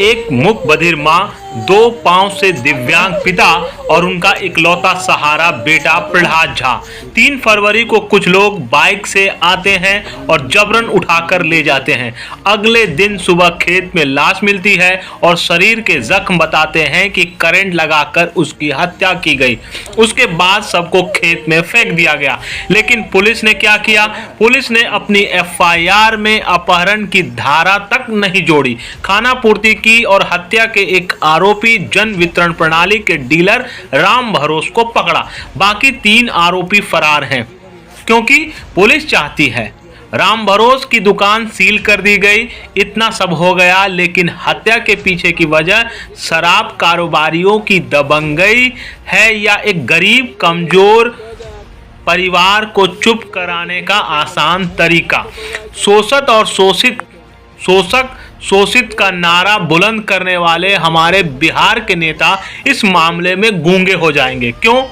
एक मूक बधिर माँ, 2 पांव से दिव्यांग पिता और उनका इकलौता सहारा बेटा प्रहलाद झा। 3 फरवरी को कुछ लोग बाइक से आते हैं और जबरन उठाकर ले जाते हैं। अगले दिन सुबह खेत में लाश मिलती है और शरीर के जख्म बताते हैं कि करंट लगाकर उसकी हत्या की गई। उसके बाद सबको खेत में फेंक दिया गया। लेकिन पुलिस ने क्या किया? पुलिस ने अपनी एफआईआर में अपहरण की धारा तक नहीं जोड़ी। खाना पूर्ति की और हत्या के एक आरोपी जन वितरण प्रणाली के डीलर राम भरोस को पकड़ा। बाकी 3 आरोपी फरार हैं क्योंकि पुलिस चाहती है। राम भरोस की दुकान सील कर दी गई। इतना सब हो गया, लेकिन हत्या के पीछे की वजह शराब कारोबारियों की दबंगई है या एक गरीब कमजोर परिवार को चुप कराने का आसान तरीका? शोषक शोषित का नारा बुलंद करने वाले हमारे बिहार के नेता इस मामले में गूंगे हो जाएंगे। क्यों?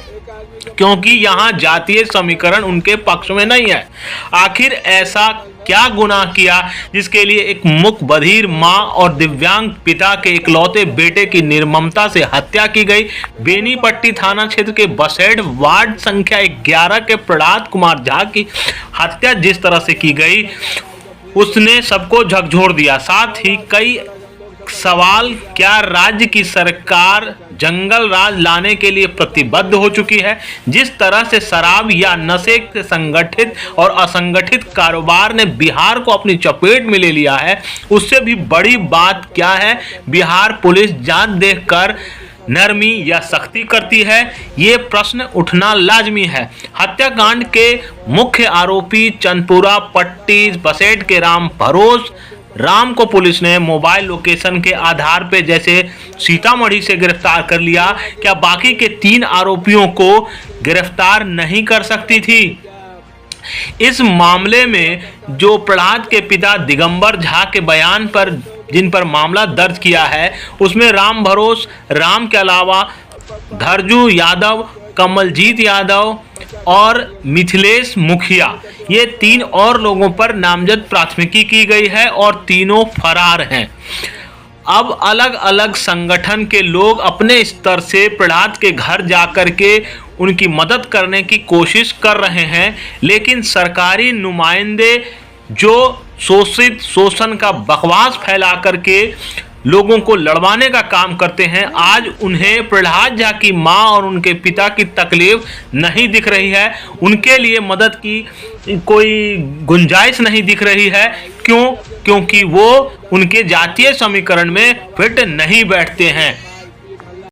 क्योंकि यहाँ जातीय समीकरण उनके पक्ष में नहीं है। आखिर ऐसा क्या गुनाह किया जिसके लिए एक मूक बधिर मां और दिव्यांग पिता के इकलौते बेटे की निर्ममता से हत्या की गई? बेनीपट्टी थाना क्षेत्र के बसेड़ वार्ड संख्या 11 के प्रहलाद कुमार झा की हत्या जिस तरह से की गई उसने सबको झकझोर दिया। साथ ही कई सवाल, क्या राज्य की सरकार जंगल राज लाने के लिए प्रतिबद्ध हो चुकी है? जिस तरह से शराब या नशे से संगठित और असंगठित कारोबार ने बिहार को अपनी चपेट में ले लिया है, उससे भी बड़ी बात क्या है? बिहार पुलिस जांच देखकर नरमी या सख्ती करती है? ये प्रश्न उठना लाजमी है। हत्याकांड के मुख्य आरोपी चंदपुरा पट्टी बसेड़ के राम भरोस राम को पुलिस ने मोबाइल लोकेशन के आधार पर जैसे सीतामढ़ी से गिरफ्तार कर लिया, क्या बाकी के 3 आरोपियों को गिरफ्तार नहीं कर सकती थी? इस मामले में जो प्रहलाद के पिता दिगंबर झा के बयान पर जिन पर मामला दर्ज किया है, उसमें राम भरोस राम के अलावा धरजू यादव, कमलजीत यादव और मिथिलेश मुखिया, ये 3 और लोगों पर नामजद प्राथमिकी की गई है और तीनों फरार हैं। अब अलग अलग संगठन के लोग अपने स्तर से प्रहलाद के घर जाकर के उनकी मदद करने की कोशिश कर रहे हैं, लेकिन सरकारी नुमाइंदे जो शोषण का बकवास फैला करके लोगों को लड़वाने का काम करते हैं, आज उन्हें प्रहलाद झा की मां और उनके पिता की तकलीफ नहीं दिख रही है। उनके लिए मदद की कोई गुंजाइश नहीं दिख रही है। क्यों? क्योंकि वो उनके जातीय समीकरण में फिट नहीं बैठते हैं।